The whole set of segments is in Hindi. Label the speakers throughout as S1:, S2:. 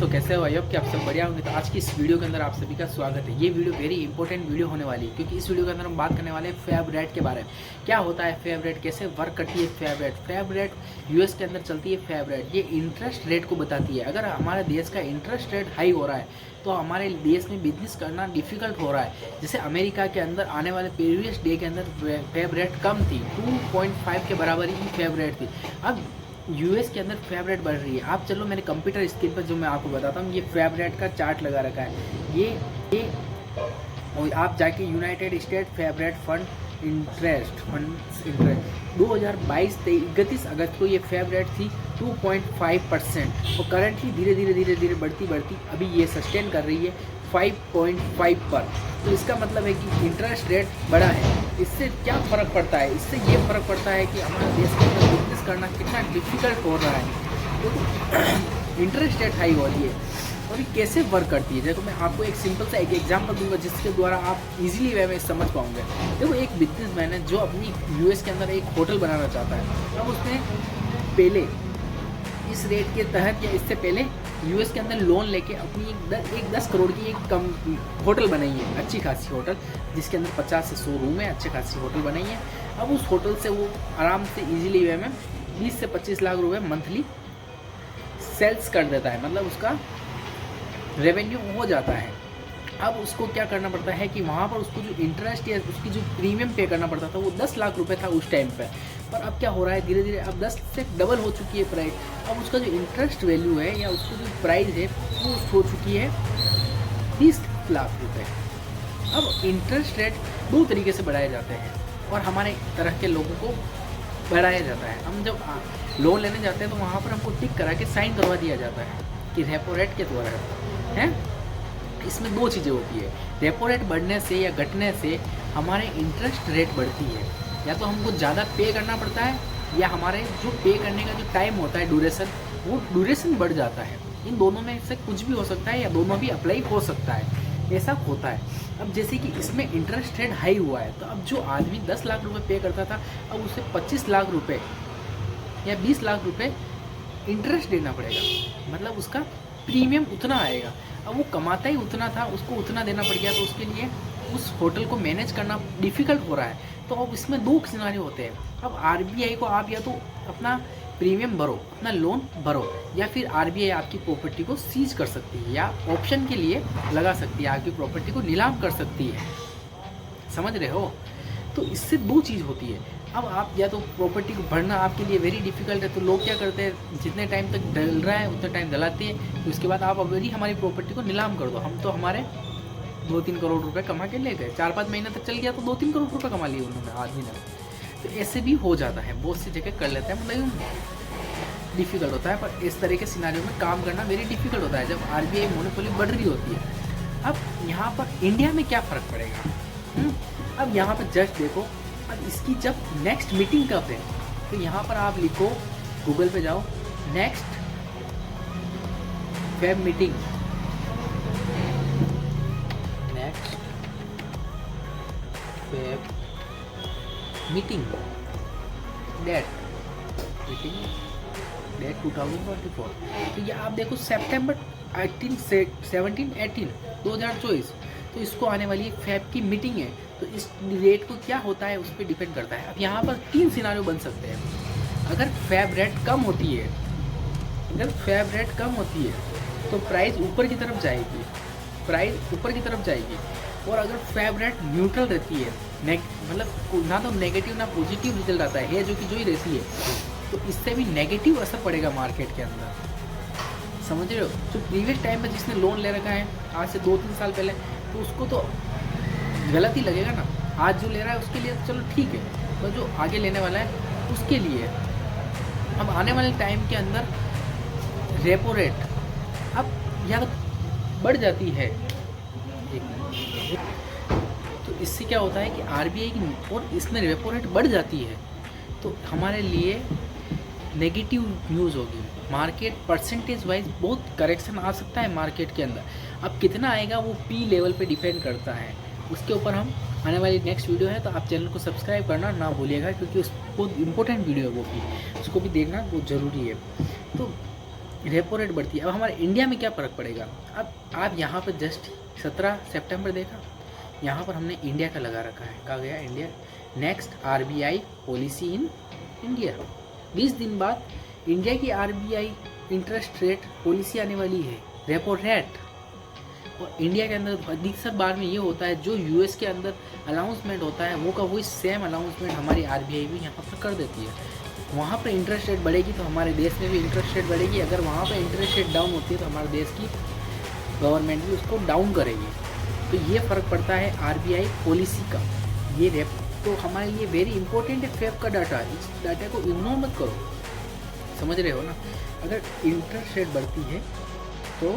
S1: दोस्तों, कैसे हो? आई होप कि आप सब बढ़िया होंगे। तो आज की इस वीडियो के अंदर आप सभी का स्वागत है। ये वीडियो वेरी इंपॉर्टेंट वीडियो होने वाली है, क्योंकि इस वीडियो के अंदर हम बात करने वाले हैं फैब रेट के बारे में। क्या होता है फैब रेट, कैसे वर्क करती है fed rate. Fed rate US के अंदर चलती है। फैब रेट ये इंटरेस्ट रेट को बताती है। अगर हमारे देश का इंटरेस्ट रेट हाई हो रहा है तो हमारे देश में बिजनेस करना डिफिकल्ट हो रहा है। जैसे अमेरिका के अंदर आने वाले प्रीवियस डे के अंदर फैब रेट कम थी, 2.5 के बराबर ही फैब रेट थी। अब यूएस के अंदर फैब रेट बढ़ रही है। आप चलो मेरे कंप्यूटर स्क्रीन पर जो मैं आपको बताता हूँ, ये फैब रेट का चार्ट लगा रखा है। ये और आप जाके United State fed rate fund interest 2022-31 अगस्त को ये फैब रेट थी 2.5% और करंटली धीरे धीरे बढ़ती अभी ये सस्टेन कर रही है 5.5 पर। तो इसका मतलब है कि इंटरेस्ट रेट बढ़ा है। इससे क्या फ़र्क पड़ता है? इससे ये फ़र्क पड़ता है कि हमारे देश के अंदर बिजनेस करना कितना डिफिकल्ट हो रहा है, तो इंटरेस्ट रेट हाई हो रही है। और ये कैसे वर्क करती है, देखो मैं आपको एक सिंपल सा एक एग्जांपल दूंगा जिसके द्वारा आप इजीली वे में समझ पाओगे। देखो एक बिजनेसमैन है जो अपनी यूएस के अंदर एक होटल बनाना चाहता है। अब उसने पहले इस रेट के तहत या इससे पहले यूएस के अंदर लोन लेके अपनी एक 10 करोड़ की एक कम होटल बनाई है, अच्छी खासी होटल, जिसके अंदर 50 से 100 रूम है, अच्छी खासी होटल बनाई है। अब उस होटल से वो आराम से इजीली वे में 20 से 25 लाख रुपए मंथली सेल्स कर देता है, मतलब उसका रेवेन्यू हो जाता है। अब उसको क्या करना पड़ता है कि वहाँ पर उसको जो इंटरेस्ट या उसकी जो प्रीमियम पे करना पड़ता था वो 10 लाख रुपए था उस टाइम पे। पर अब क्या हो रहा है, धीरे धीरे अब 10 से डबल हो चुकी है प्राइस। अब उसका जो इंटरेस्ट वैल्यू है या उसकी जो प्राइस है वो हो चुकी है 30 लाख रुपए। अब इंटरेस्ट रेट दो तरीके से बढ़ाए जाते हैं और हमारे तरह के लोगों को बढ़ाया जाता है। हम जब लोन लेने जाते हैं तो वहाँ पर हमको टिक करा के साइन करवा दिया जाता है कि रेपो रेट के द्वारा है। इसमें दो चीज़ें होती है, रेपो रेट बढ़ने से या घटने से हमारे इंटरेस्ट रेट बढ़ती है। या तो हमको ज़्यादा पे करना पड़ता है या हमारे जो पे करने का जो टाइम होता है ड्यूरेशन, वो ड्यूरेशन बढ़ जाता है। इन दोनों में से कुछ भी हो सकता है या दोनों भी अप्लाई हो सकता है, ऐसा होता है। अब जैसे कि इसमें इंटरेस्ट रेट हाई हुआ है तो अब जो आदमी 10 लाख रुपए पे करता था अब उसे 25 लाख रुपए या 20 लाख रुपए इंटरेस्ट देना पड़ेगा, मतलब उसका प्रीमियम उतना आएगा। अब वो कमाता ही उतना था, उसको उतना देना पड़ गया, तो उसके लिए उस होटल को मैनेज करना डिफ़िकल्ट हो रहा है। तो अब इसमें दो सिनारियो होते हैं। अब आरबीआई को आप या तो अपना प्रीमियम भरो, अपना लोन भरो, या फिर आरबीआई आपकी प्रॉपर्टी को सीज कर सकती है या ऑप्शन के लिए लगा सकती है, आपकी प्रॉपर्टी को नीलाम कर सकती है। समझ रहे हो? तो इससे दो चीज़ होती है। अब आप या तो प्रॉपर्टी को भरना आपके लिए वेरी डिफिकल्ट है, तो लोग क्या करते हैं, जितने टाइम तक डल रहा है उतने टाइम दलाते हैं, तो उसके बाद आप अभी हमारी प्रॉपर्टी को नीलाम कर दो, हम तो हमारे 2-3 करोड़ रुपए कमा के ले गए। 4-5 महीने तक चल गया तो 2-3 करोड़ रुपए कमा लिए उन्होंने, आदमी ने। तो ऐसे भी हो जाता है, बहुत सी जगह कर लेते हैं, मतलब डिफिकल्ट होता है। पर इस तरह के सिनारियों में काम करना वेरी डिफिकल्ट होता है जब आरबीआई मोनोपोली बढ़ रही होती है। अब यहाँ पर इंडिया में क्या फ़र्क पड़ेगा? अब यहाँ पर जस्ट देखो, अब इसकी जब नेक्स्ट मीटिंग कब है, तो यहाँ पर आप लिखो, गूगल पे जाओ, next fed meeting, next fed meeting date 2024। तो ये आप देखो सितंबर 17-18 2024, तो इसको आने वाली फैब की मीटिंग है। तो इस रेट को क्या होता है उस पर डिपेंड करता है। अब यहाँ पर 3 सिनारियो बन सकते हैं। अगर फैब रेट कम होती है, तो प्राइस ऊपर की तरफ जाएगी, और अगर फैब रेट न्यूट्रल रहती है, मतलब ना तो नेगेटिव ना पॉजिटिव रिजल्ट आता है, जो ही रहती है, तो इससे भी नेगेटिव असर पड़ेगा मार्केट के अंदर। समझ रहे हो? जो प्रीवियस टाइम में जिसने लोन ले रखा है आज से 2-3 साल पहले, तो उसको तो गलत ही लगेगा ना। आज जो ले रहा है उसके लिए तो चलो ठीक है, तो जो आगे लेने वाला है उसके लिए अब आने वाले टाइम के अंदर रेपो रेट अब या तो बढ़ जाती है, तो इससे क्या होता है कि आरबीआई की और इसमें रेपो रेट बढ़ जाती है, तो हमारे लिए नेगेटिव न्यूज़ होगी। मार्केट परसेंटेज वाइज बहुत करेक्शन आ सकता है मार्केट के अंदर। अब कितना आएगा वो पी लेवल पे डिपेंड करता है, उसके ऊपर हम आने वाली नेक्स्ट वीडियो है, तो आप चैनल को सब्सक्राइब करना ना भूलिएगा, क्योंकि उस बहुत इंपॉर्टेंट वीडियो है, वो भी उसको भी देखना बहुत ज़रूरी है। तो रेपो रेट बढ़ती है। अब हमारे इंडिया में क्या फ़र्क पड़ेगा? अब आप यहाँ पर जस्ट 17 सितंबर देखा, यहाँ पर हमने इंडिया का लगा रखा है, कहा गया India next RBI policy in India. 20 दिन बाद इंडिया की आरबीआई इंटरेस्ट रेट पॉलिसी आने वाली है, रेपो रेट। और इंडिया के अंदर अधिकतर बार में ये होता है, जो यूएस के अंदर अनाउंसमेंट होता है वो का वही सेम अनाउंसमेंट हमारी आरबीआई भी यहाँ पर कर देती है। वहाँ पर इंटरेस्ट रेट बढ़ेगी तो हमारे देश में भी इंटरेस्ट रेट बढ़ेगी, अगर वहाँ पर इंटरेस्ट रेट डाउन होती है तो हमारे देश की गवर्नमेंट भी उसको डाउन करेगी। तो ये फ़र्क पड़ता है आरबीआई पॉलिसी का। ये रेप तो हमारे लिए वेरी इंपॉर्टेंट है, फेब का डाटा, इस डाटा को इग्नोर मत करो, समझ रहे हो ना। अगर इंटरेस्ट रेट बढ़ती है तो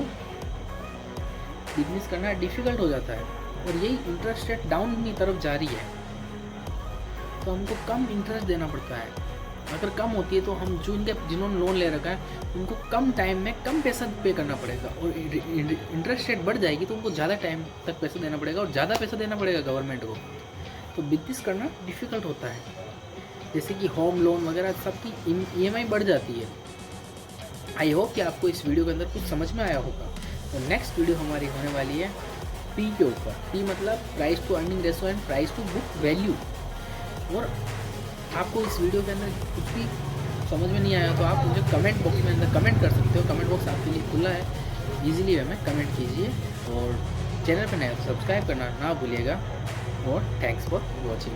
S1: बिजनेस करना डिफ़िकल्ट हो जाता है, और यही इंटरेस्ट रेट डाउन की तरफ जा रही है तो हमको कम इंटरेस्ट देना पड़ता है। अगर कम होती है तो हम जो जिन्होंने लोन ले रखा है उनको कम टाइम में कम पैसा पे करना पड़ेगा, और इंटरेस्ट रेट बढ़ जाएगी तो उनको ज़्यादा टाइम तक पैसा देना पड़ेगा, और ज़्यादा पैसा देना पड़ेगा गवर्नमेंट को, तो बिजनेस करना डिफ़िकल्ट होता है। जैसे कि होम लोन वगैरह सबकी ईएमआई बढ़ जाती है। आई होप कि आपको इस वीडियो के अंदर कुछ समझ में आया होगा। तो नेक्स्ट वीडियो हमारी होने वाली है पी के ऊपर। पी मतलब price to earning ratio and price to book value. और आपको इस वीडियो के अंदर कुछ भी समझ में नहीं आया तो आप मुझे कमेंट बॉक्स में अंदर कमेंट कर सकते हो। कमेंट बॉक्स आपके लिए खुला है, ईजिली हमें कमेंट कीजिए, और चैनल पर नया सब्सक्राइब करना ना भूलिएगा। और थैंक्स फॉर वॉचिंग।